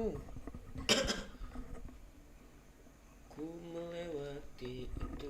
mau ku melewati itu.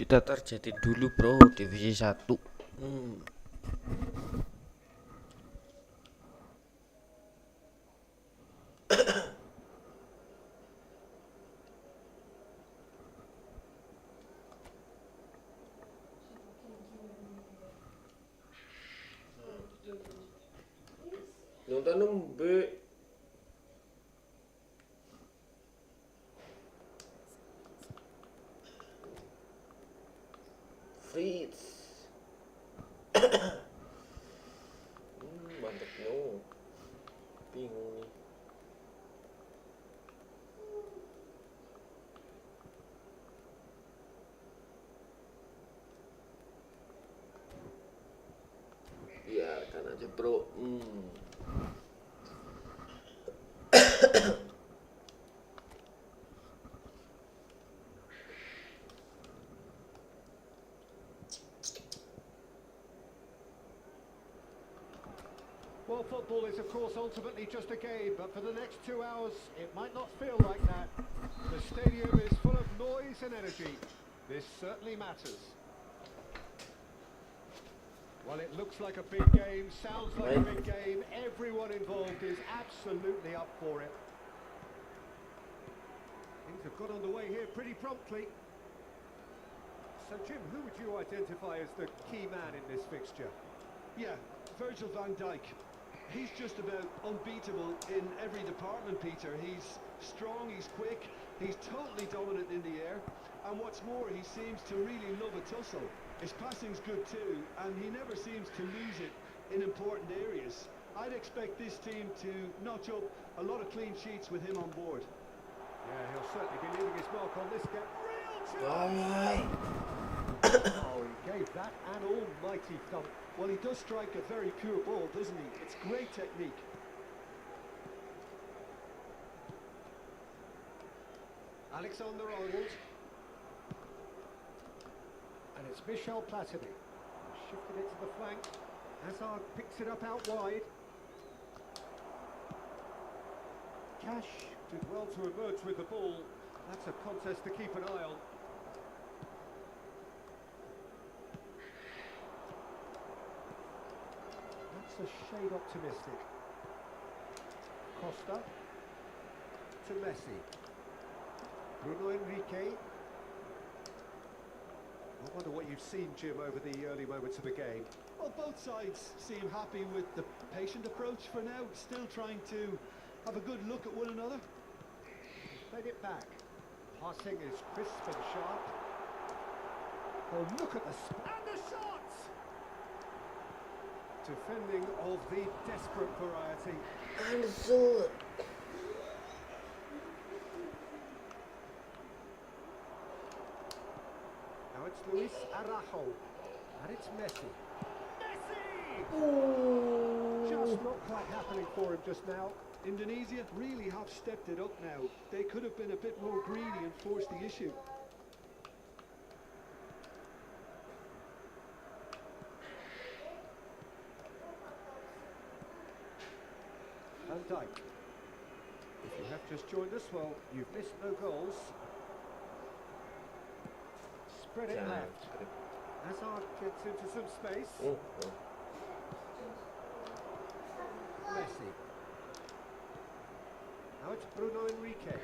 Kita terjadi dulu bro, divisi 1. Nonton nembe Fritz. Mantep no. Bingung nih. Biarkan aja bro. Well, football is, of course, ultimately just a game, but for the next 2 hours, it might not feel like that. The stadium is full of noise and energy. This certainly matters. Well, it looks like a big game, sounds like a big game. Everyone involved is absolutely up for it. Things have got underway here pretty promptly. So, Jim, who would you identify as the key man in this fixture? Yeah, Virgil van Dijk. He's just about unbeatable in every department, Peter. He's strong, he's quick, he's totally dominant in the air, and what's more, he seems to really love a tussle. His passing's good too, and he never seems to lose it in important areas. I'd expect this team to notch up a lot of clean sheets with him on board. Yeah, he'll certainly be leaving his mark on this game. Real Why? Oh, he gave that an almighty thump. Well, he does strike a very pure ball, doesn't he? It's great technique. Alexander-Arnold. And it's Michel Platini. Shifted it to the flank. Hazard picks it up out wide. Cash did well to emerge with the ball. That's a contest to keep an eye on. That's a shade optimistic. Costa to Messi. Bruno Enrique. I wonder what you've seen, Jim, over the early moments of the game. Well, both sides seem happy with the patient approach for now, still trying to have a good look at one another. Played it back. Passing is crisp and sharp. Oh, look at and the shots! Defending of the desperate variety. And so Now it's Luis Araujo. And it's Messi. Messi! oh. Just not quite happening for him just now. Indonesia really have stepped it up now. They could have been a bit more greedy and forced the issue. Van Dijk. If you have just joined us, well, you've missed no goals. Spread it left. Hazard gets into some space. Messi. Now it's Bruno Enrique.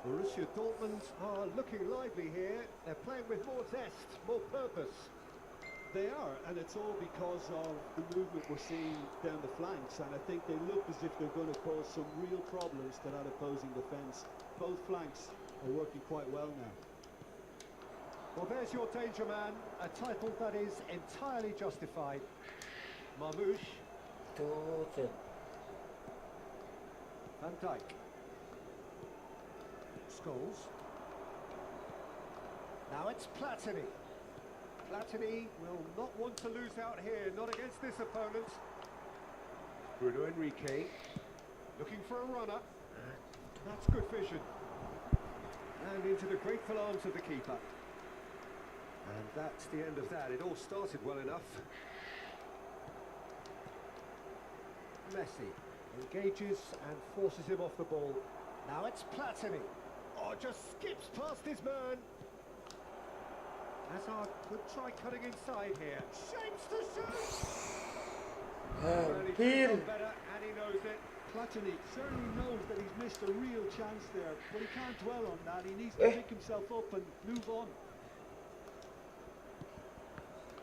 Borussia Dortmund are looking lively here. They're playing with more zest, more purpose. They are, and it's all because of the movement we're seeing down the flanks, and I think they look as if they're going to cause some real problems to that opposing defence. Both flanks are working quite well now. Well, there's your danger man, a title that is entirely justified. Marmouche. Van Dijk. Scholes. Now it's Platini. Platini will not want to lose out here, not against this opponent. Bruno Enrique. Looking for a runner. That's good vision. And into the grateful arms of the keeper. And that's the end of that. It all started well enough. Messi engages and forces him off the ball. Now it's Platini. Oh, just skips past his man. Hazard could try cutting inside here. Shapes the shoot! Well, he could have done better, and he knows it. Platini certainly knows that he's missed a real chance there, but he can't dwell on that. He needs to pick himself up and move on.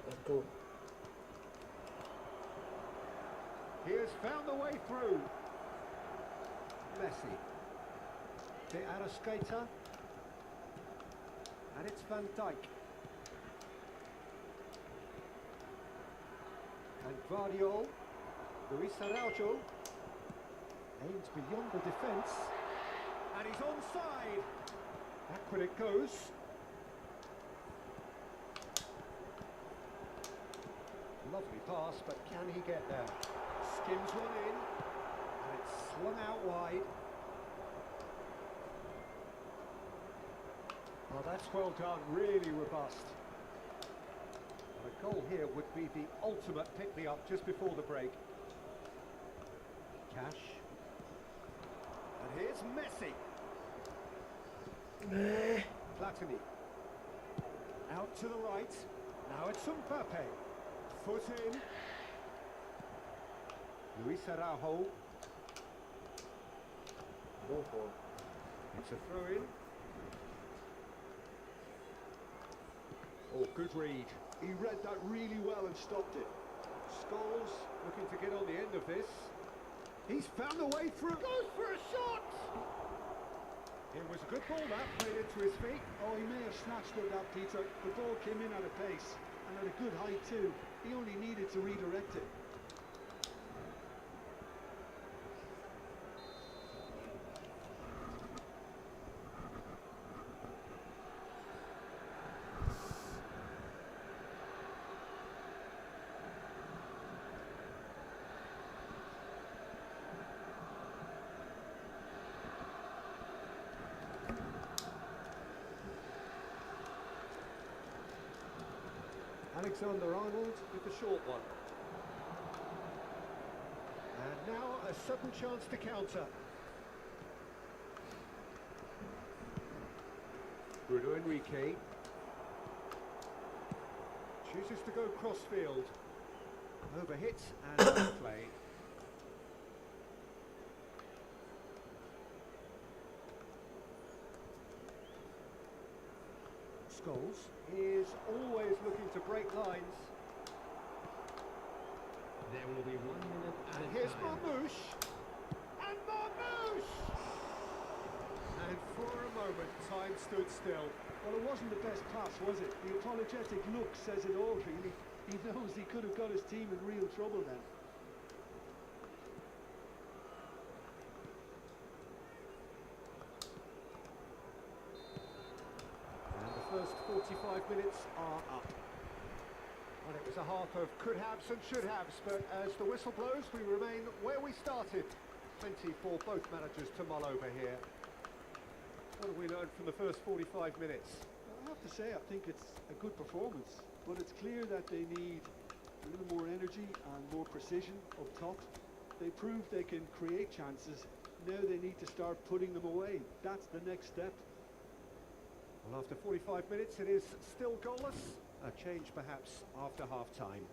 Let's go. He has found the way through. Messi. The outer skater. And it's Van Dijk. And Guardiol. Luis Araujo. Aims beyond the defence. And he's onside. Back when it goes. Lovely pass, but can he get there? Skims one in. And it's swung out wide. Oh, that's well done, really robust. And a goal here would be the ultimate pick-me-up just before the break. Cash. And here's Messi. Platini. Out to the right. Now it's Mbappe. Foot in. Luis Araujo. Go for It's a throw-in. Oh, good read. He read that really well and stopped it. Scholes looking to get on the end of this. He's found a way through. Goes for a shot! It was a good ball that, played into his feet. Oh, he may have snatched at that, Peter. The ball came in at a pace, and at a good height too. He only needed to redirect it. Alexander-Arnold with the short one. And now a sudden chance to counter. Bruno Enrique chooses to go cross-field. Overhit and play. Scholes is always looking to break lines. There will be 1 minute And at here's time. Marmouche! And Marmouche! And for a moment, time stood still. Well, it wasn't the best pass, was it? The apologetic look says it all, really. He knows he could have got his team in real trouble then. And the first 45 minutes are up. Well, it was a half of could-haves and should-haves, but as the whistle blows, we remain where we started. Plenty for both managers to mull over here. What have we learned from the first 45 minutes? I have to say, I think it's a good performance, but it's clear that they need a little more energy and more precision up top. They proved they can create chances. Now they need to start putting them away. That's the next step. Well, after 45 minutes, it is still goalless. A change, perhaps, after half-time.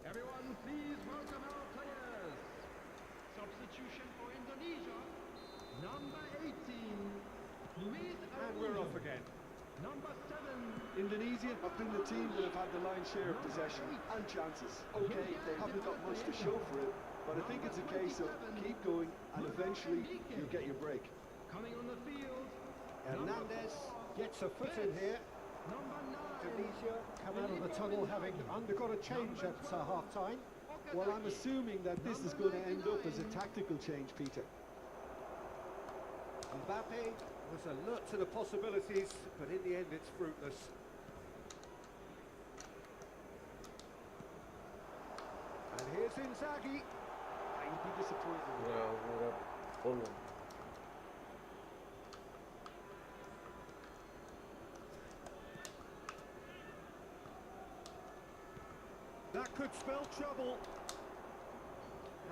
Everyone, please welcome our players. Substitution for Indonesia. Number 18, Luis And we're off again. Number 7, Indonesia have been the team that have had the lion's share of possession and chances. Okay, they haven't got much to show for it, but I think it's a case of keep going and eventually you'll get your break. coming on the field. Hernandez gets a foot in here. Number 9. Indonesia come out of the tunnel having undergone a change at half-time. Well, I'm assuming that this is going to end up as a tactical change, Peter. Mbappe was alert to the possibilities, but in the end it's fruitless. And here's Inzaghi. You'd be disappointed. Now we're up full. That could spell trouble.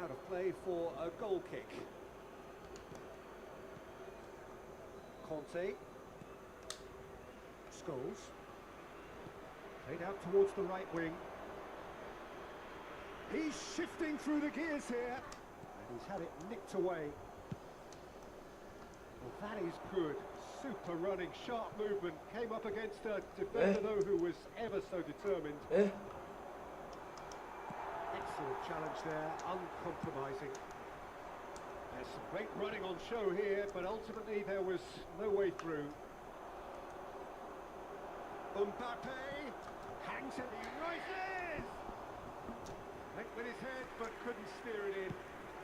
Out of play for a goal kick. Conte. Scholes. Played out towards the right wing. He's shifting through the gears here. And he's had it nicked away. Well, that is good. Super running, sharp movement. Came up against a defender, though, who was ever so determined. Excellent challenge there, uncompromising. There's some great running on show here, but ultimately there was no way through. Mbappe hangs and he rises! Went with his head, but couldn't steer it in.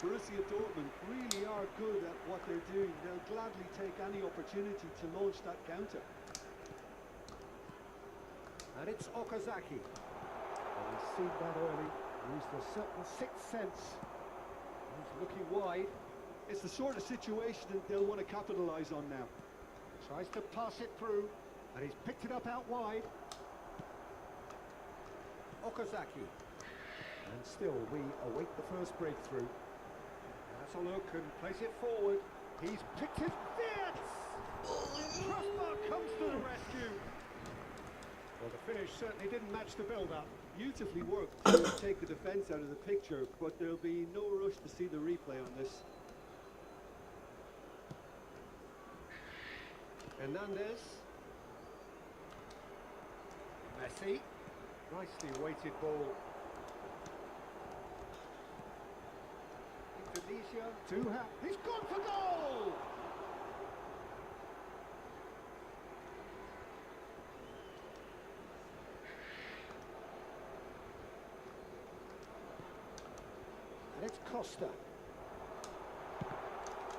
Borussia Dortmund really are good at what they're doing. They'll gladly take any opportunity to launch that counter. And it's Okazaki. And he's seen that early. Used a certain sixth sense. He's looking wide. It's the sort of situation that they'll want to capitalise on now. Tries to pass it through. And he's picked it up out wide. Okazaki. And still, we await the first breakthrough. That's a look and place it forward. He's picked it. Crossbar comes to the rescue. Well, the finish certainly didn't match the build-up. Beautifully worked to take the defence out of the picture, but there'll be no rush to see the replay on this. Hernandez. Messi. Nicely weighted ball. Indonesia. He's gone for goal! And it's Costa.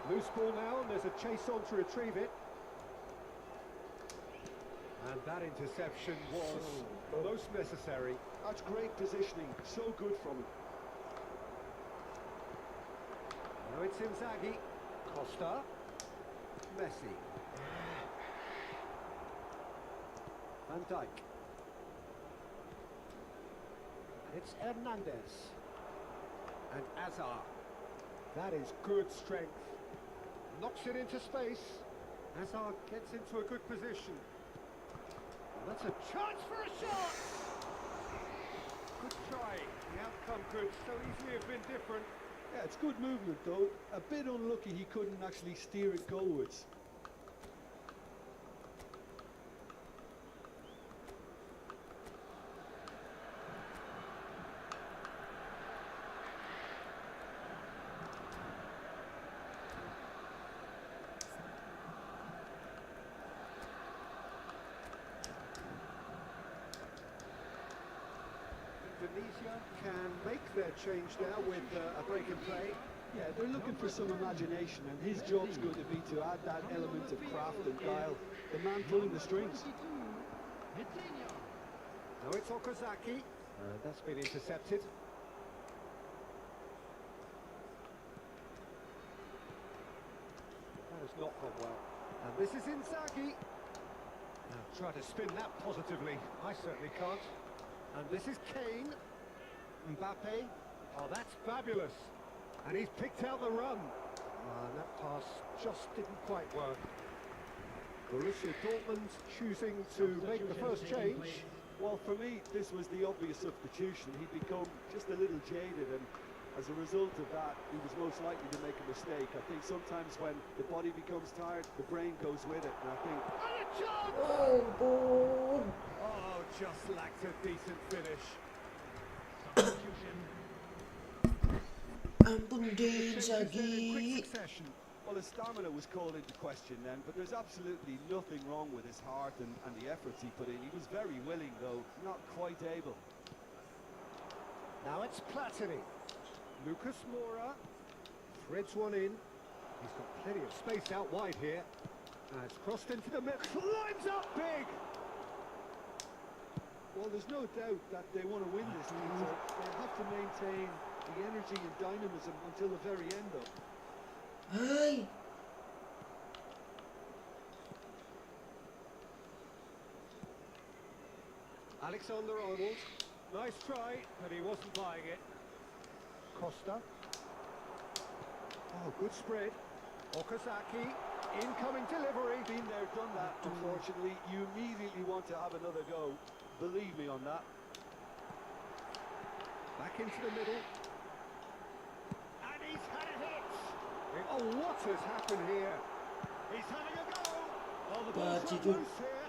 Loose ball now, and there's a chase on to retrieve it. And that interception was most necessary. That's great positioning, so good from him. Now it's Inzaghi. Costa. Messi. Van Dijk. It's Hernandez. And Azar. That is good strength. Knocks it into space. Azar gets into a good position. And that's a chance for a shot! Good try. The outcome could so easily have been different. Yeah, it's good movement though. A bit unlucky he couldn't actually steer it goalwards. Indonesia can make their change now with a break and play. Yeah, they're looking for some imagination, and his job's going to be to add that element of craft and guile. The man pulling the strings. Now it's Okazaki. That's been intercepted. That has not gone well. And this is Inzaghi. Now try to spin that positively. I certainly can't. And this is Kane. Mbappe. Oh, that's fabulous. And he's picked out the run. And that pass just didn't quite work. Borussia Dortmund choosing to make the first change. Well, for me, this was the obvious substitution. He'd become just a little jaded, and as a result of that, he was most likely to make a mistake. I think sometimes when the body becomes tired, the brain goes with it, and I think... And a chance! Oh, boy. Oh, just lacked a decent finish. Substitution. Ampun deh, Changes then in Inzaghi. quick succession. Well, his stamina was called into question then, but there's absolutely nothing wrong with his heart and the efforts he put in. He was very willing, though, not quite able. Now it's Platini. Lucas Moura threads one in. He's got plenty of space out wide here. It's crossed into the middle. Climbs up big! Well, there's no doubt that they want to win this, Peter. They have to maintain the energy and dynamism until the very end, though. Ay. Alexander-Arnold. Nice try, but he wasn't buying it. Costa. Oh, good spread. Okazaki. Incoming delivery. Been there, done that, unfortunately. You immediately want to have another go. Believe me on that. Back into the middle. And he's had a hit. Oh, what has happened here? He's having a go. Oh, the ball's But run loose here.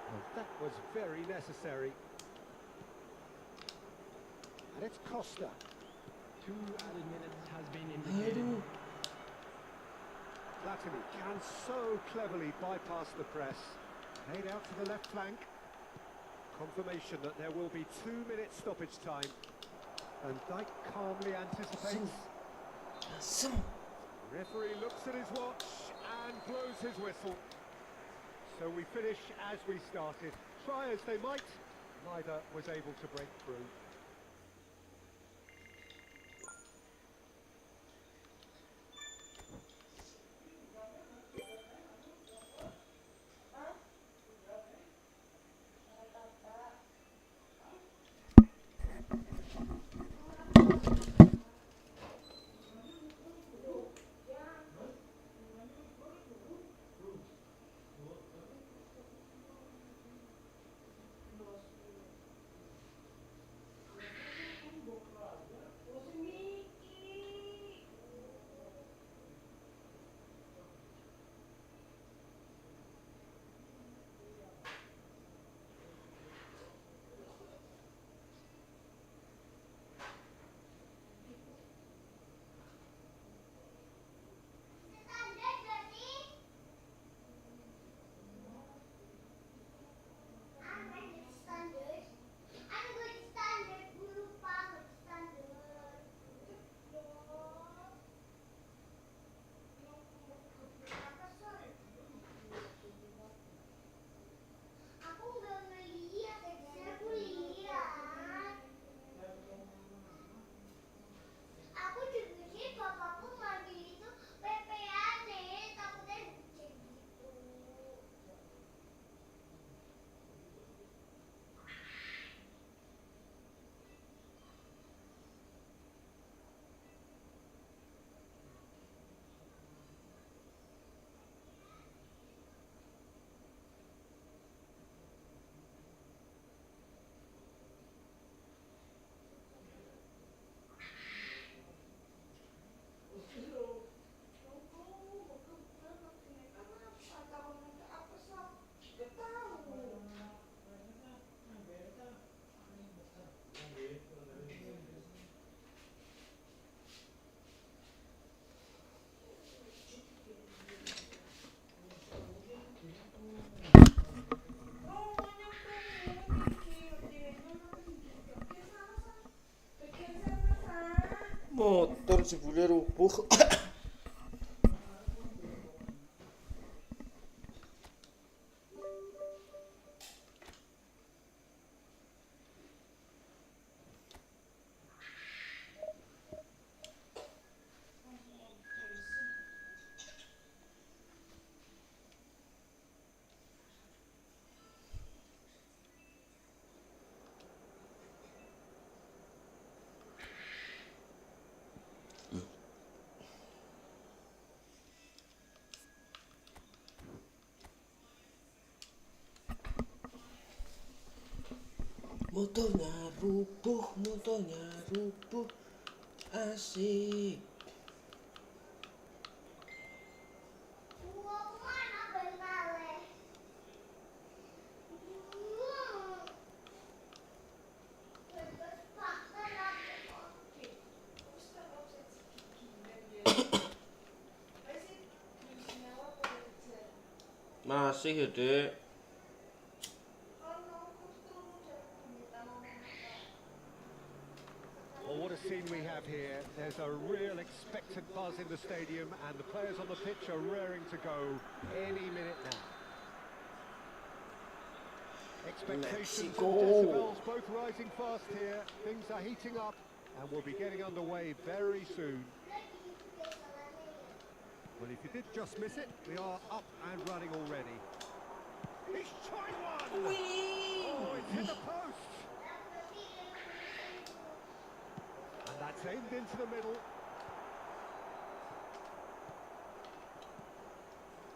Well, that was very necessary. And it's Costa. 2 added minutes has been indicated. Aduh. Platini can so cleverly bypass the press. Laid out to the left flank. Confirmation that there will be 2 minutes stoppage time. And Dijk calmly anticipates. Some. Referee looks at his watch and blows his whistle. So we finish as we started. Try as they might, neither was able to break through. Motor jebule rubuh. Motornya rubuh, asik. Masih ya, Dek. Well, what a scene we have here. There's a real expectant buzz in the stadium and the players on the pitch are raring to go any minute now. Expectations and decibels both rising fast here. Things are heating up and we'll be getting underway very soon. Well, if you did just miss it, we are up and running already. He's tried one! Oh, it's hit the post! And that's aimed into the middle.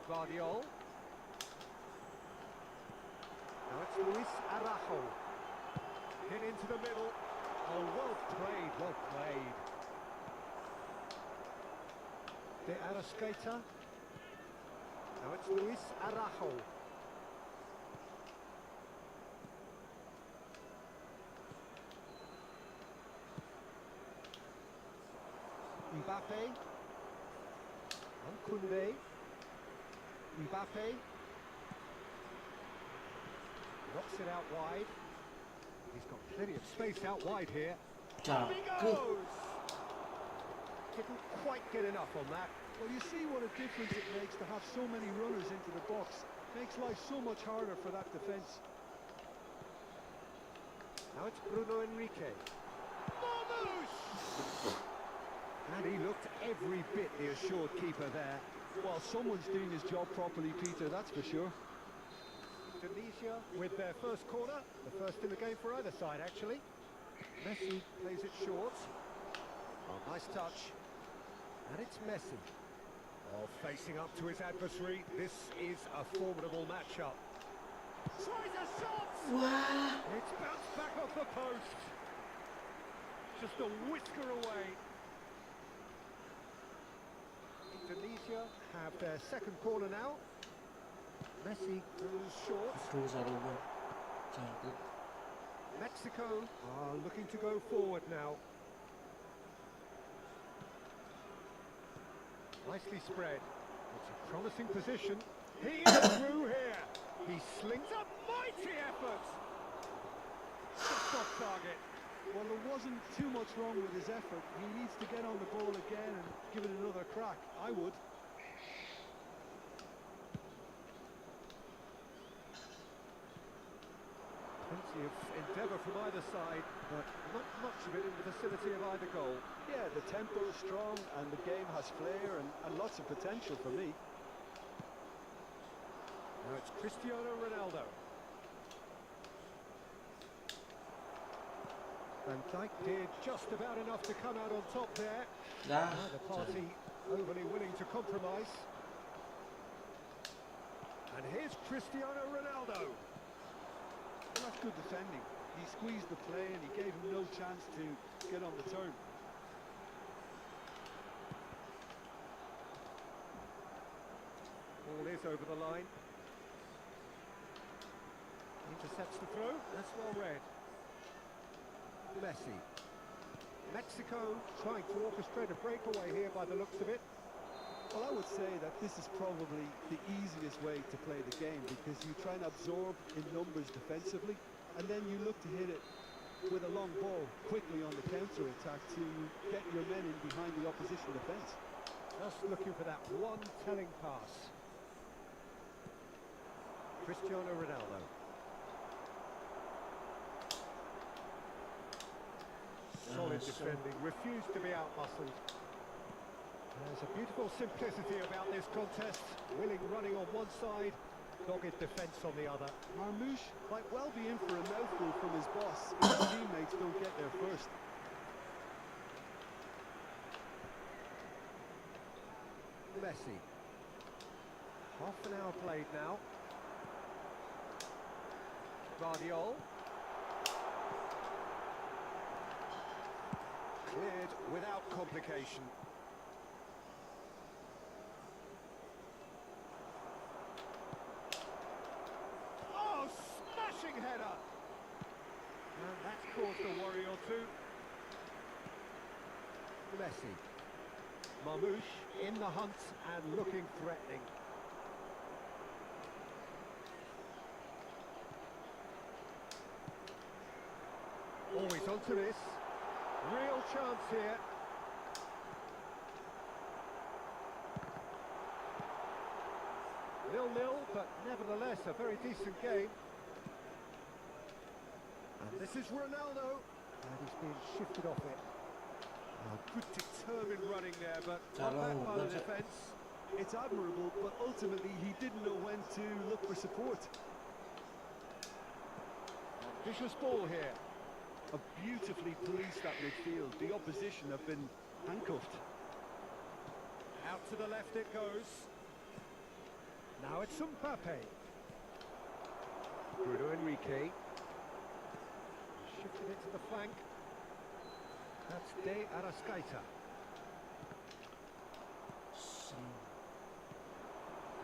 Guardiol. Now it's Luis Arajo. Hit into the middle. Oh, well played, well played. De Arrascaeta. Now it's Luis Arajo. Mbappe. Koundé. Mbappe. Knocks it out wide. He's got plenty of space out wide here. Up he goes! Didn't quite get enough on that. Well, you see what a difference it makes to have so many runners into the box. Makes life so much harder for that defence. Now it's Bruno Enrique. Marmouche! And he looked every bit the assured keeper there. Well, someone's doing his job properly, Peter, that's for sure. Tunisia with their first corner. The first in the game for either side, actually. Messi plays it short. Oh, nice touch. And it's Messi. Oh, facing up to his adversary. This is a formidable matchup. Tries a shot! Wow. It's bounced back off the post. Just a whisker away. Indonesia have their second corner now. Messi goes short. Mexico are looking to go forward now. Nicely spread. It's a promising position. He is through here. He slings a mighty effort. Just off target. Well, there wasn't too much wrong with his effort. He needs to get on the ball again and give it another crack. I would. Plenty of endeavour from either side, but not much of it in the vicinity of either goal. Yeah, the tempo is strong and the game has flair and lots of potential for me. Now it's Cristiano Ronaldo. Van Dijk did just about enough to come out on top there. Neither party overly willing to compromise. And here's Cristiano Ronaldo. Well, that's good defending. He squeezed the play and he gave him no chance to get on the turn. Ball is over the line. Intercepts the throw. That's well read. Messi. Mexico trying to orchestrate a breakaway here by the looks of it. Well, I would say that this is probably the easiest way to play the game because you try and absorb in numbers defensively and then you look to hit it with a long ball quickly on the counter-attack to get your men in behind the opposition defence. Just looking for that one telling pass. Cristiano Ronaldo. Solid defending, refused to be out-muscled. There's a beautiful simplicity about this contest. Willing running on one side, dogged defence on the other. Marmouche might well be in for a mouthful from his boss if his teammates don't get there first. Messi. Half an hour played now. Guardiol. Cleared without complication. Oh, smashing header! And that's caused a worry or two. Messi. Marmouche in the hunt and looking threatening. Always onto this. Real chance here. 0-0, but nevertheless a very decent game. And this is Ronaldo. And he's being shifted off it. Good determined running there, but not back by the defence. It's admirable, but ultimately he didn't know when to look for support. Vicious ball here. A beautifully policed that midfield. The opposition have been handcuffed. Out to the left it goes. Now it's Mbappe. Bruno Enrique. Shifted it to the flank. That's De Arrascaeta.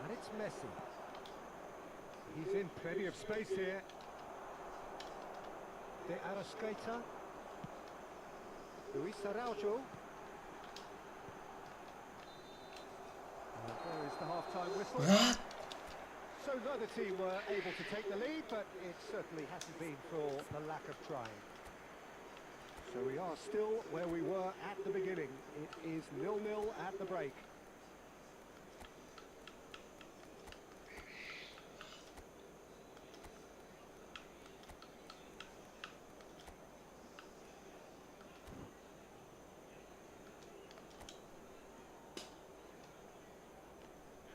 And it's Messi. He's in plenty of space here. De Arrascaeta. Luis Araujo. And there is the half-time whistle. What? So neither team were able to take the lead, but it certainly hasn't been for the lack of trying. So we are still where we were at the beginning. It is 0-0 at the break.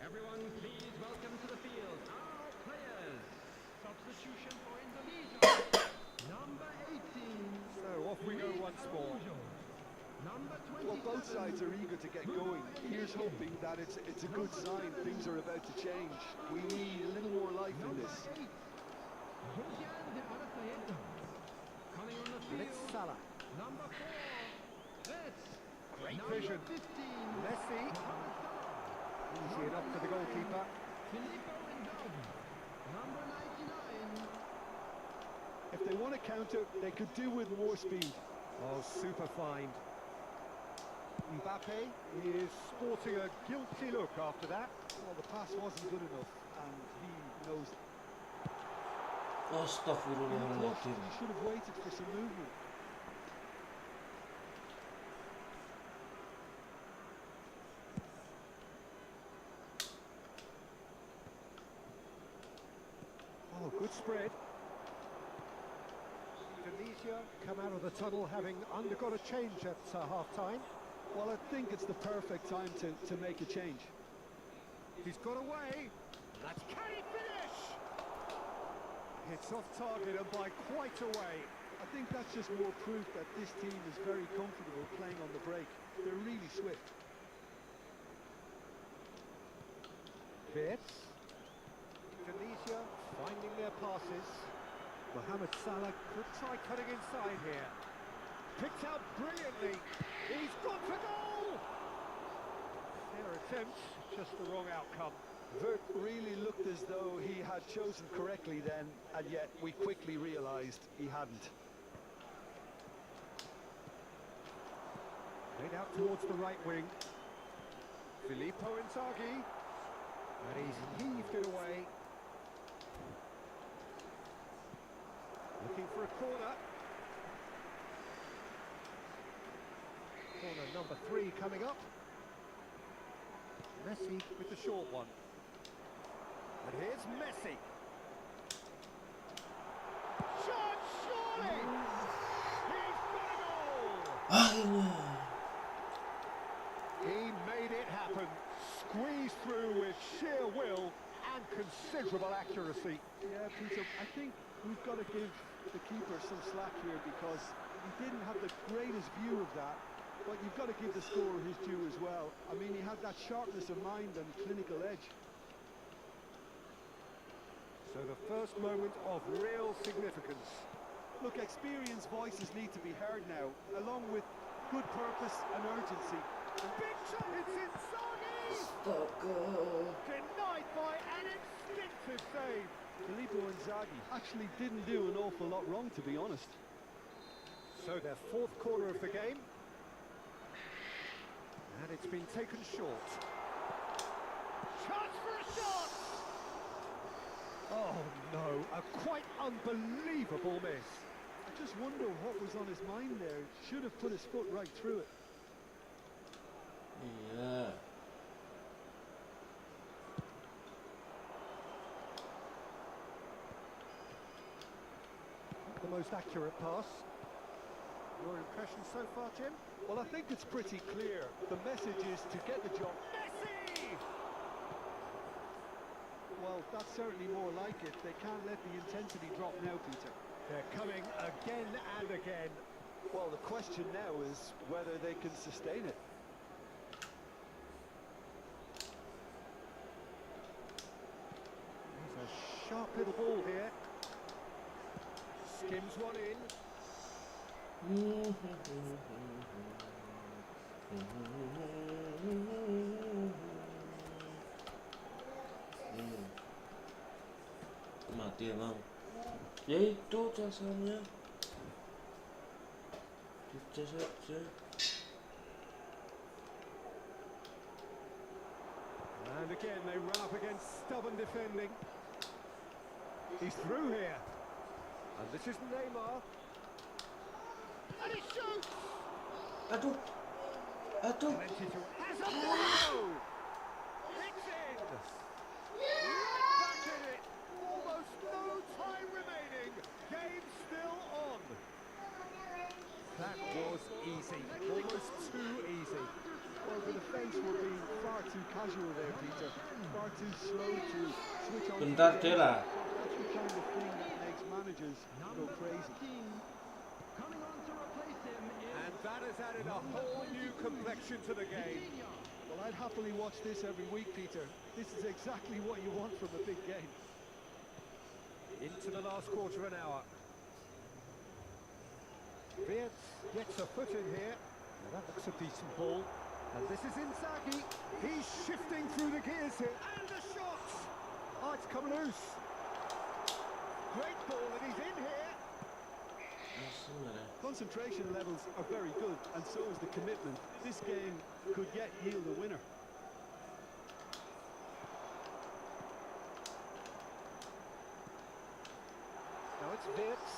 Everyone, please welcome to the field our players. Substitution for Indonesia. Number 18. So off we go once more. Number 20. Well, both sides are eager to get going. Here's hoping that it's a good sign. Things are about to change. We need a little more life in this. Coming on the And field. it's Salah. Number 4. It's Great number vision. 15. Messi. Easy enough for the goalkeeper. Filippo Inzaghi. Number 99. If they want to counter, they could do with more speed. Oh, super find. Mbappe is sporting a guilty look after that. Well, the pass wasn't good enough, and he knows it. He Astagfirullahaladzim. should have waited for some movement. Oh, good spread. Indonesia come out of the tunnel having undergone a change at half-time. Well, I think it's the perfect time to make a change. He's got away. That's can he finish? It's off target and by quite a way. I think that's just more proof that this team is very comfortable playing on the break. They're really swift. Bits. Indonesia finding their passes. Mohamed Salah could try cutting inside here. Picked out brilliantly. He's gone for goal! Fair attempt, just the wrong outcome. Vert really looked as though he had chosen correctly then, and yet we quickly realised he hadn't. Played out towards the right wing. Filippo Inzaghi. And he's heaved it away. Looking for a corner. Corner number 3 coming up. Messi with the short one. And here's Messi. Shot, surely! He's got a goal! Akhirnya. He made it happen. Squeezed through with sheer will and considerable accuracy. Yeah, Peter, I think we've got to give the keeper some slack here because he didn't have the greatest view of that, but you've got to give the scorer his due as well. I mean, he had that sharpness of mind and clinical edge. So the first moment of real significance. Look, experienced voices need to be heard now, along with good purpose and urgency. Big shot, it's Inzaghi! Astaga. Denied by an instinctive save. Filippo Inzaghi actually didn't do an awful lot wrong, to be honest. So their fourth corner of the game. And it's been taken short. Chance for a shot! Oh no, a quite unbelievable miss. I just wonder what was on his mind there. Should have put his foot right through it. Iya. The most accurate pass. Your impression so far, Jim? Well, I think it's pretty clear. The message is to get the job. Messi! Well, that's certainly more like it. They can't let the intensity drop now, Peter. They're coming again and again. Well, the question now is whether they can sustain it. uphill ball here. Skims one in. Mati emang. Ya itu casanya. Dicas aja. And again they run up against stubborn defending. He's through here. And this is Neymar. And he shoots! Aduh. Aduh. Plenty to has a blow! It's in! Right back in it! Almost no time remaining. Game still on. That was easy. Almost too easy. Well, the defence were being far too casual there, Peter. Far too slow to switch on. Bentar deh lah. That's the kind of thing that makes managers go crazy. Coming on to replace him is And that has added a whole new complexion to the game. Well, I'd happily watch this every week, Peter. This is exactly what you want from a big game. Into the last quarter of an hour. Wirtz gets a foot in here. Now that looks a decent ball. And this is Inzaghi. He's shifting through the gears here. And a shot! Oh, it's come loose. Great ball, and he's in here. Concentration levels are very good, and so is the commitment. This game could yet yield a winner. Now it's Wirtz.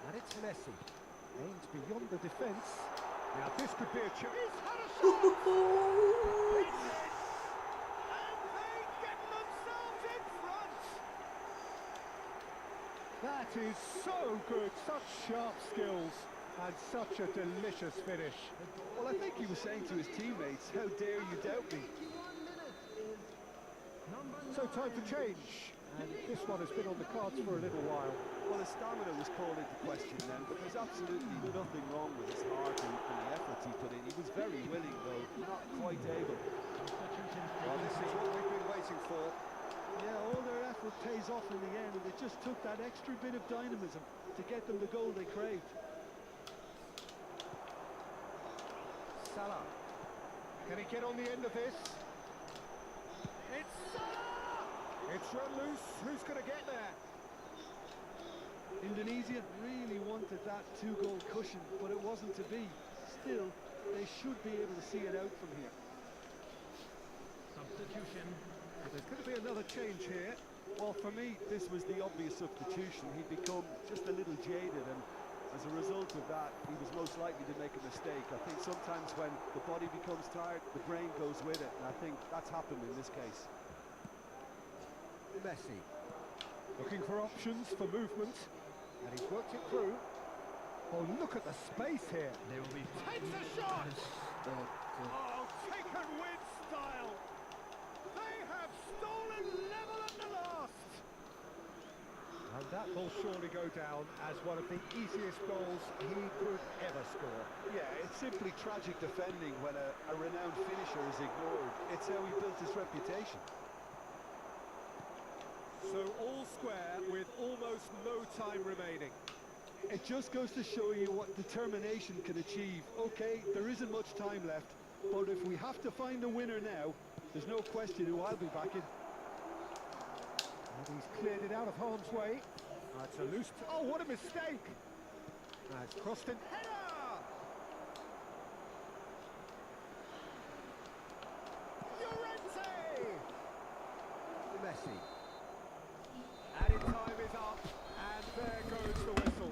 And it's Messi. Aims beyond the defence. Now this could be a chance. He's had a shot! It's in! And they get themselves in front! That is so good. Such sharp skills. And such a delicious finish. Well, I think he was saying to his teammates, how dare you doubt me? 21 minutes is number 9. So time for change. And this one has been on the cards for a little while. Well, his stamina was called into question then, but there's absolutely nothing wrong with his heart and the efforts he put in. He was very willing, though, not quite able. Well, this is what we've been waiting for. Yeah, all their effort pays off in the end, and it just took that extra bit of dynamism to get them the goal they craved. Salah. Can he get on the end of this? It's Salah! It's run loose. Who's going to get there? Indonesia really wanted that two-goal cushion, but it wasn't to be. Still, they should be able to see it out from here. Substitution. There's going to be another change here. Well, for me, this was the obvious substitution. He'd become just a little jaded, and as a result of that, he was most likely to make a mistake. I think sometimes when the body becomes tired, the brain goes with it, and I think that's happened in this case. Messi. Looking for options for movement. And he's worked it through. Oh, look at the space here. They will be Takes a shot! Oh, taken with style. They have stolen level at the last. And that will surely go down as one of the easiest goals he could ever score. Yeah, it's simply tragic defending when a renowned finisher is ignored. It's how he built his reputation. So all square with almost no time remaining. It just goes to show you what determination can achieve. Okay, there isn't much time left, but if we have to find a winner now, there's no question who I'll be backing. And he's cleared it out of harm's way. That's a loose... Oh, what a mistake! That's crossed in. Header! Llorente! Messi. Added time is up, and there goes the whistle.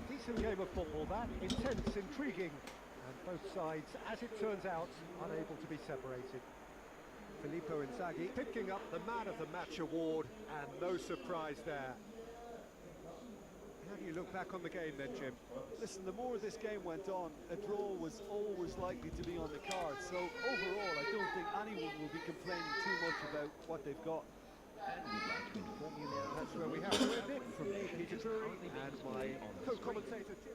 Decent game of football, that. Intense, intriguing. And both sides, as it turns out, unable to be separated. Filippo Inzaghi picking up the Man of the Match award, and no surprise there. How do you look back on the game then, Jim? Listen, the more this game went on, a draw was always likely to be on the cards. So overall, I don't think anyone will be complaining too much about what they've got. That's where we have to end it. From me, Peter Drury, and my co-commentator, Jim.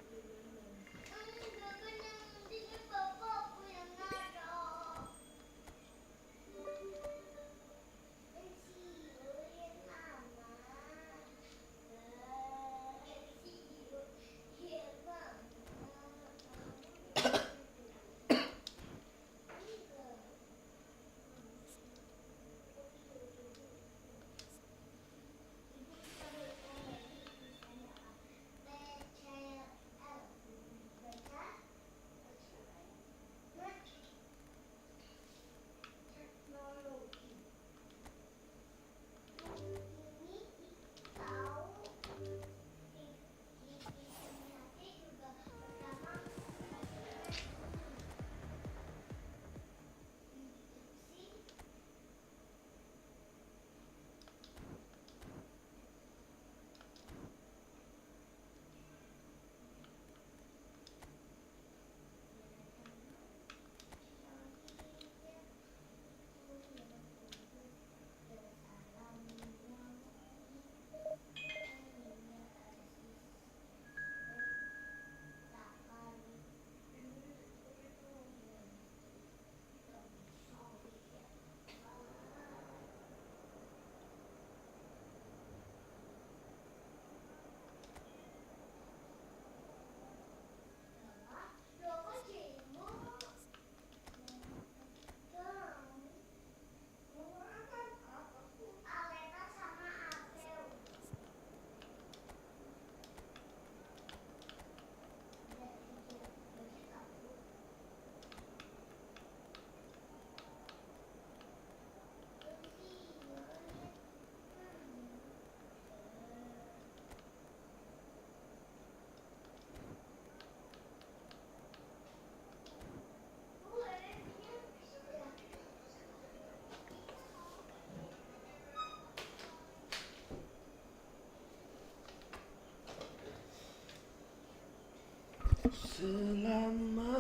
Selamat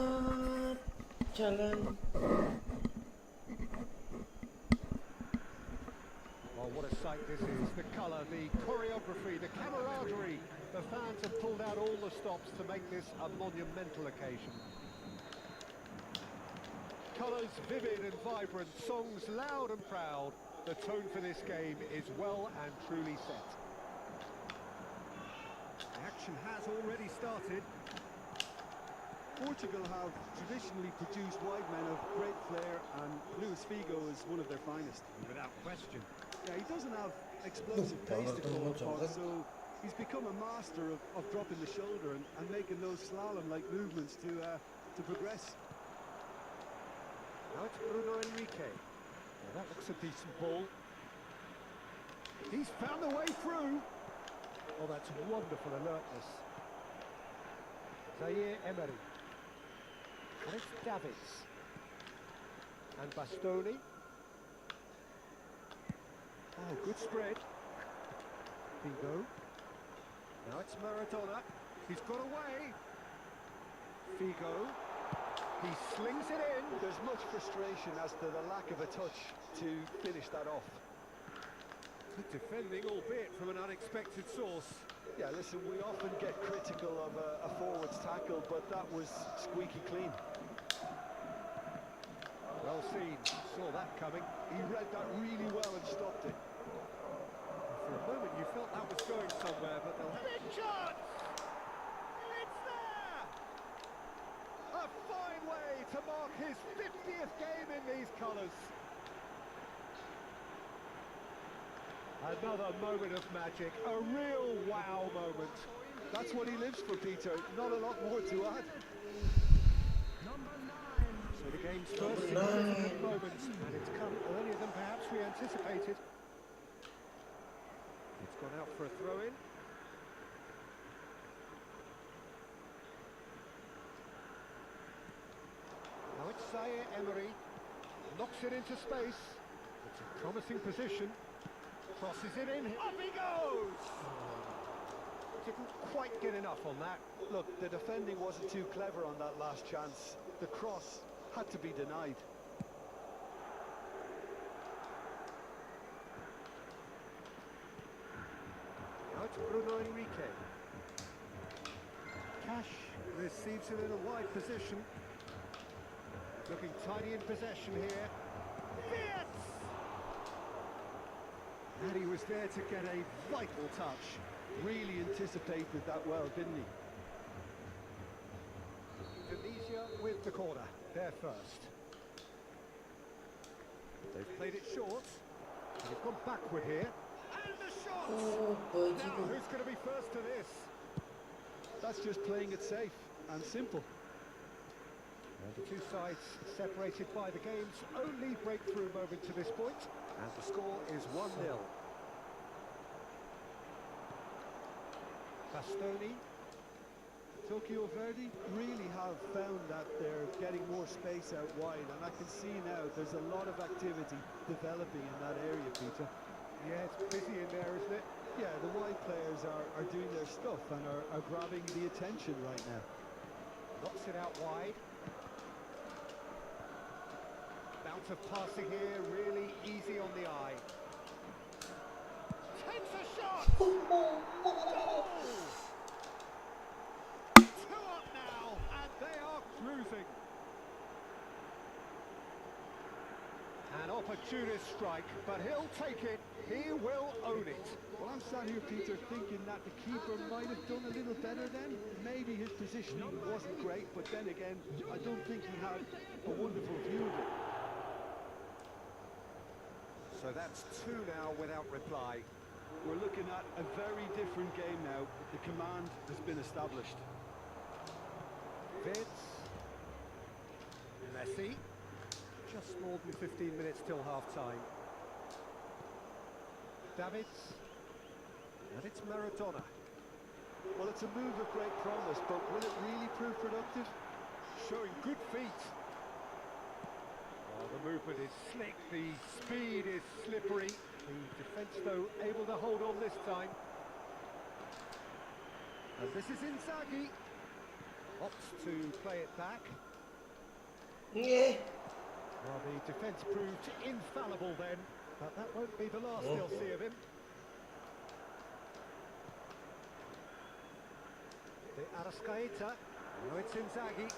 jalan. Oh, what a sight this is. The colour, the choreography, the camaraderie. The fans have pulled out all the stops to make this a monumental occasion. Colours vivid and vibrant, songs loud and proud. The tone for this game is well and truly set. The action has already started. Portugal have traditionally produced wide men of great flair, and Luis Figo is one of their finest. Without question. Yeah, he doesn't have explosive pace to call upon, so he's become a master of dropping the shoulder and making those slalom-like movements to progress. Now it's Bruno Enrique. Well, that looks a decent ball. He's found the way through. Oh, that's wonderful alertness. Zaire Emery. And it's Davids. And Bastoni. Oh, good spread. Figo. Now it's Maradona. He's got away. Figo. He slings it in. There's much frustration as to the lack of a touch to finish that off. Good defending, albeit from an unexpected source. Yeah, listen, we often get critical of a forward's tackle, but that was squeaky clean. Well seen. Saw that coming. He read that really well and stopped it. For a moment you felt that was going somewhere, but they'll have big chance! It's there! A fine way to mark his 50th game in these colours. Another moment of magic, a real wow moment. That's what he lives for, Peter. Not a lot more to add. Number 9. So the game's first significant moment, and it's come earlier than perhaps we anticipated. It's gone out for a throw-in. Now it's Zaire Emery. Knocks it into space. It's a promising position. Crosses it in. Up he goes! Didn't quite get enough on that. Look, the defending wasn't too clever on that last chance. The cross had to be denied. Now it's Bruno Enrique. Cash receives it in a wide position. Looking tidy in possession here. Yes! And he was there to get a vital touch. Really anticipated that well, didn't he? Indonesia with the corner. They're first. They've played it short. They've gone backward here. And the shot! Oh, Now, who's going to be first to this? That's just playing it safe and simple. The two sides separated by the game's only breakthrough moment to this point. And the score is 1-0. Bastoni. Tokyo Verdy really have found that they're getting more space out wide, and I can see now there's a lot of activity developing in that area, Peter. Yeah, it's busy in there, isn't it? Yeah, the wide players are doing their stuff and are grabbing the attention right now. Knocks it out wide. Bounce of passing here, really easy on the eye. Takes a shot! Goal! 2 up now, and they are cruising. An opportunist strike, but he'll take it. He will own it. Well, I'm sat here, Peter, thinking that the keeper might have done a little better then. Maybe his positioning wasn't great, but then again, I don't think he had a wonderful view of it. So that's 2 now without reply. We're looking at a very different game now. The command has been established. Vids. Messi. Just more than 15 minutes till half-time. Davids. And it's Maradona. Well, it's a move of great promise, but will it really prove productive? Showing good feet. Oh, the movement is slick, the speed is slippery. The defence, though, able to hold on this time. And this is Inzaghi. Opts to play it back. Yeah. Well, the defence proved infallible then, but that won't be the last they'll see of him. The Arrascaeta. No, it's Inzaghi.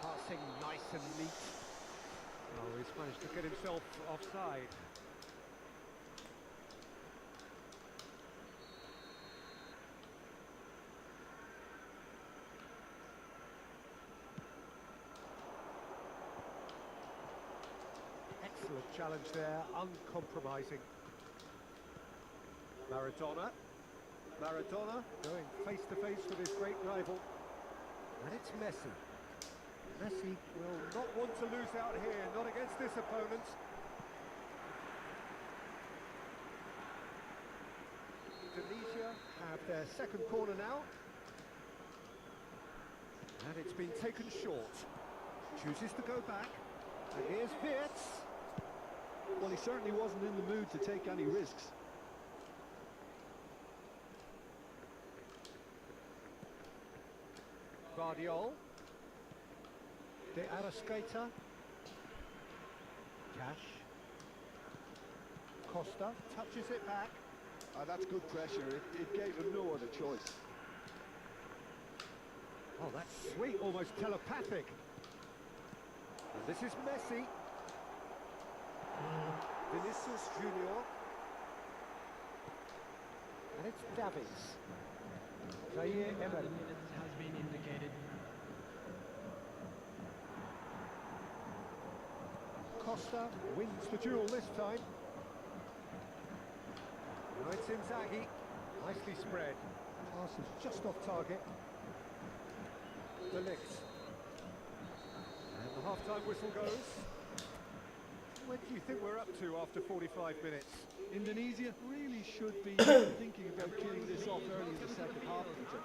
Passing nice and neat. Oh, he's managed to get himself offside. Excellent challenge there, uncompromising. Maradona. Maradona going face to face with his great rival. And it's Messi. Messi will not want to lose out here, not against this opponent. Indonesia have their second corner now. And it's been taken short. Chooses to go back. And here's Wirtz. Well, he certainly wasn't in the mood to take any risks. Guardiol. De Arrascaeta. Cash. Costa touches it back. That's good pressure. It gave him no other choice. Oh, that's sweet, almost telepathic. And this is Messi. Vinicius Junior. And it's Davies. Zaire Emery. Minutes has been indicated. Costa wins the duel this time. No, it's Inzaghi. Nicely spread. Pass is just off target. The Ligt. And the half-time whistle goes. What do you think we're up to after 45 minutes? Indonesia really should be thinking about killing this off early in the second half, Peter.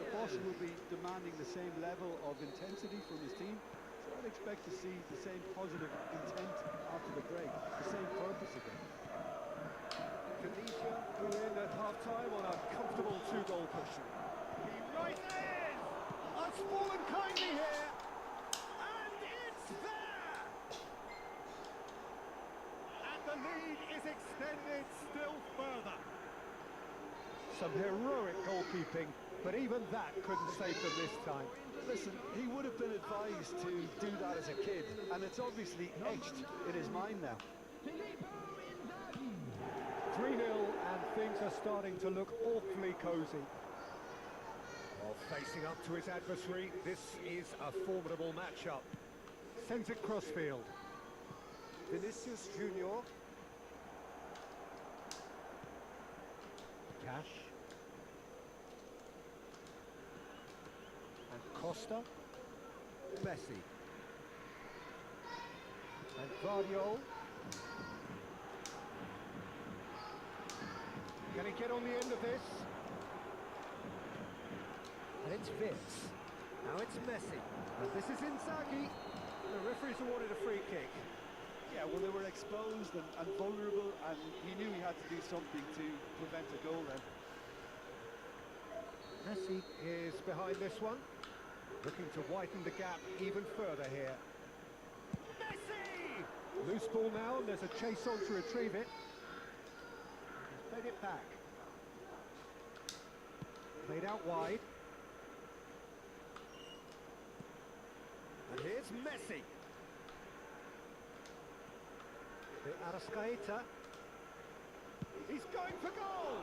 The boss will be demanding the same level of intensity from his team, so I'd expect to see the same positive intent after the break, the same purpose again. Tunisia go in at half-time on a comfortable two-goal cushion. He right in! Has fallen kindly here! And it's there! And the lead is extended still further. Some heroic goalkeeping, but even that couldn't save them this time. Listen, he would have been advised to do that as a kid, and it's obviously etched in his mind now. 3-0 and things are starting to look awfully cosy. While facing up to his adversary, this is a formidable matchup. Sends it crossfield. Vinicius Junior. Cash. And Costa. Messi. And Guardiol. Can he get on the end of this? And it's Wirtz. Now it's Messi. And this is Inzaghi. The referee's awarded a free kick. Yeah, well, they were exposed and vulnerable, and he knew he had to do something to prevent a goal then. Messi is behind this one, looking to widen the gap even further here. Messi! Loose ball now, and there's a chase on to retrieve it. He's played it back. Played out wide. And here's Messi. The Arrascaeta. He's going for goal!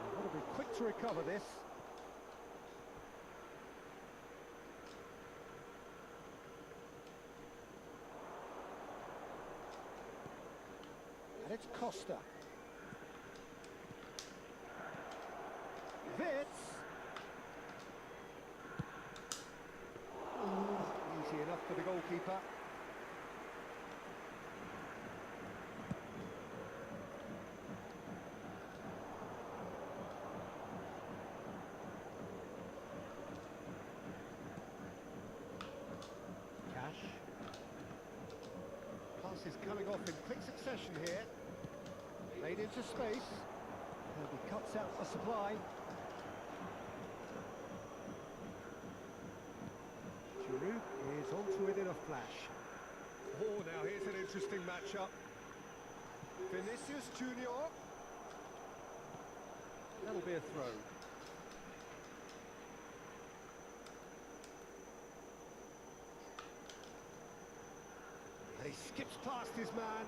They've got to be quick to recover this. And it's Costa. Wirtz. Easy enough for the goalkeeper. Cash. Pass is coming off in quick succession here. Played into space. And he cuts out the supply. He's onto it in a flash. Oh, now here's an interesting matchup. Vinicius Junior. That'll be a throw. And he skips past his man.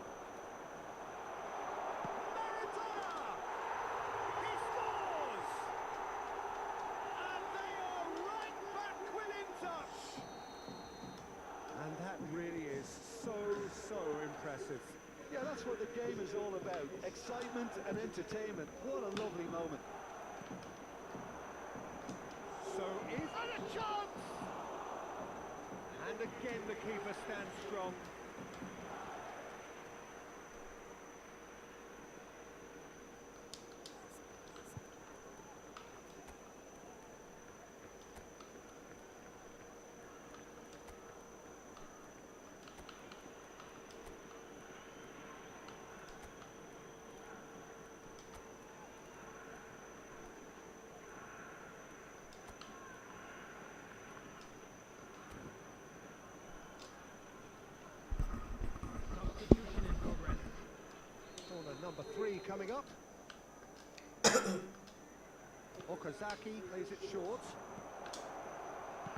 Maradona! He scores! And they are right back within touch. And that really is so impressive. Yeah, that's what the game is all about. Excitement and entertainment. What a lovely moment. So is and a chance! And again the keeper stands strong. Substitution in progress. Corner number 3 coming up. Okazaki plays it short.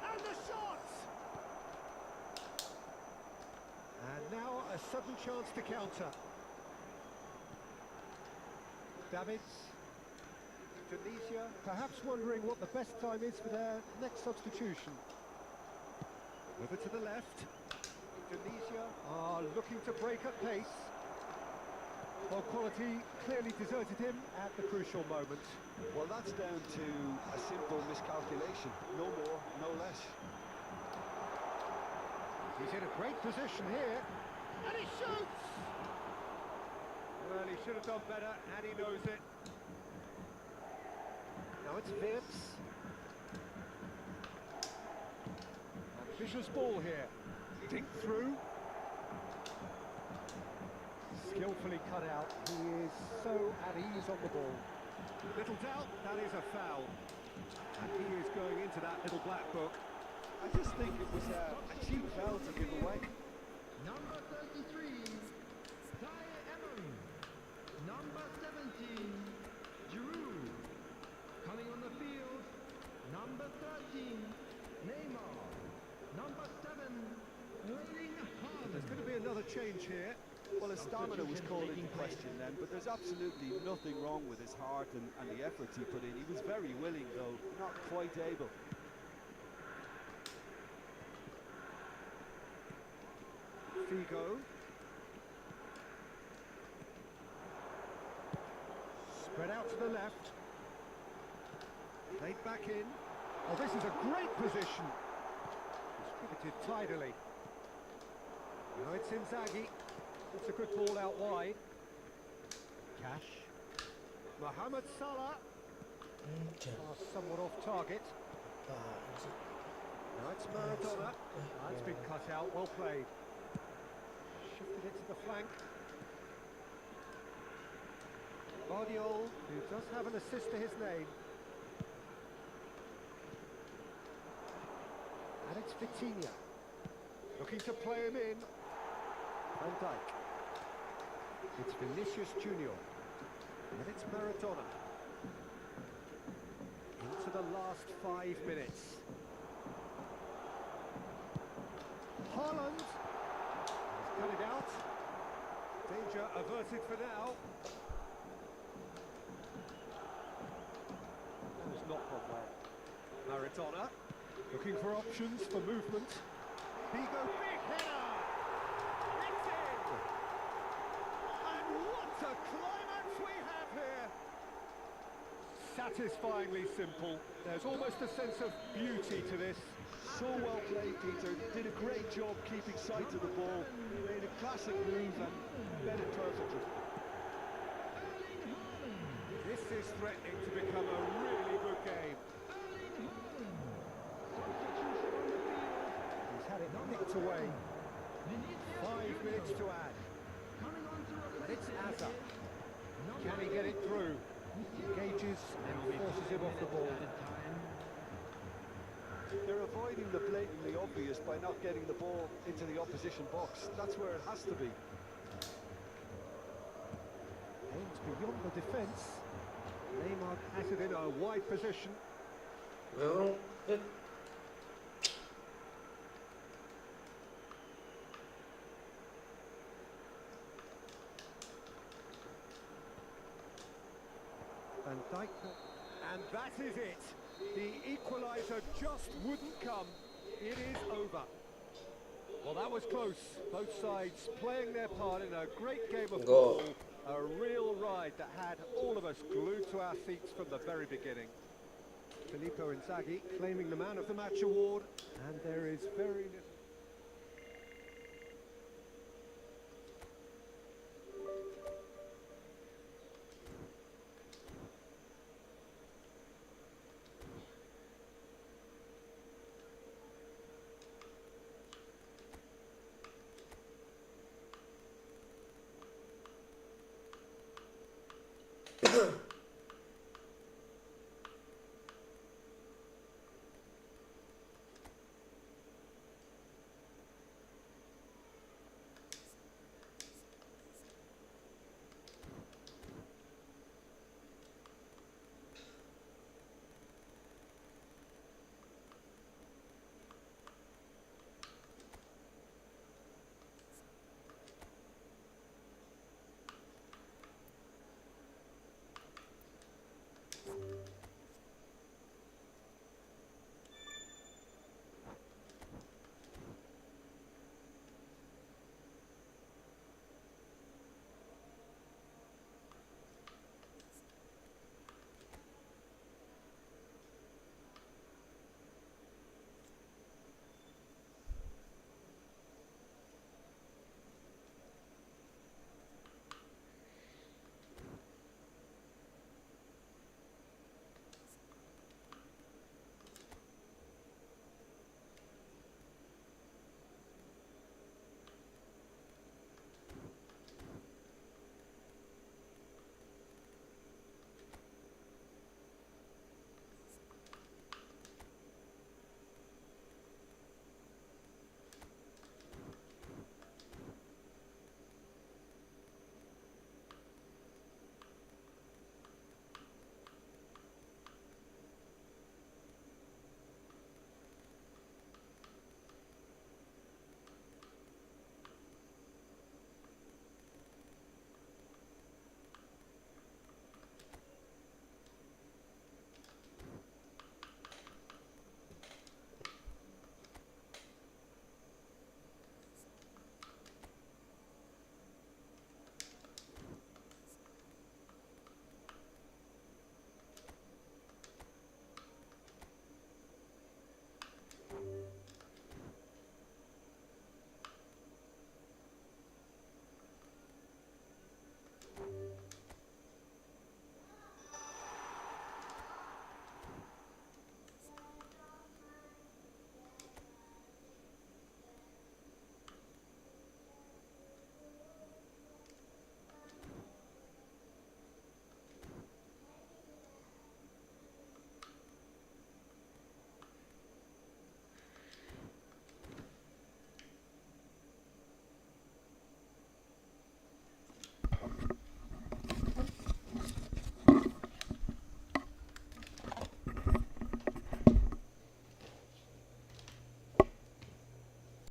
And the shot! And now a sudden chance to counter. Davids. Tunisia perhaps wondering what the best time is for their next substitution. Over to the left. Tunisia are looking to break at pace. Well, quality clearly deserted him at the crucial moment. Well, that's down to a simple miscalculation. No more, no less. He's in a great position here. And he shoots! Well, he should have done better, and he knows it. Now it's Vips. Ambitious ball here. Dink through. Skillfully cut out. He is so at ease on the ball. Little doubt, that is a foul. And he is going into that little black book. I just think it was a cheap foul to give away. Number 33, Zaire Emery. Number 17, Giroud. Coming on the field, number 13, Neymar. Number 7, Erling Haaland. There's going to be another change here. Well, his stamina was called into question then, but there's absolutely nothing wrong with his heart and the efforts he put in. He was very willing, though, not quite able. Figo. Spread out to the left. Played back in. Oh, this is a great position. Distributed tidily. Now it's Inzaghi. It's a good ball out wide. Cash. Mohamed Salah. Pass somewhat off target. Now it's Maradona. It's been cut out. Well played. Shifted it to the flank. Guardiola, who does have an assist to his name. And it's Vitinha. Looking to play him in. Van Dijk. It's Vinicius Junior. And it's Maradona. Into the last 5 minutes. Haaland. He's cut it out. Danger averted for now. That has not gone well. Maradona. Looking for options for movement. Figo, big header! It's in! And what a climax we have here! Satisfyingly simple. There's almost a sense of beauty to this. So well played, Peter. Did a great job keeping sight of the ball. Made a classic move and led it perfectly. This is threatening to become a really good game. He's had it nicked away. 5 minutes to add. And it's Azza. Can he get it through? He engages and forces him off the ball. They're avoiding the blatantly obvious by not getting the ball into the opposition box. That's where it has to be. Aims beyond the defence. Neymar has it in a wide position. Well, Van Dijk. And that is it. The equaliser just wouldn't come. It is over. Well, that was close. Both sides playing their part in a great game of Goal. football. A real ride that had all of us glued to our seats from the very beginning. Filippo Inzaghi claiming the Man of the Match award, and there is very little...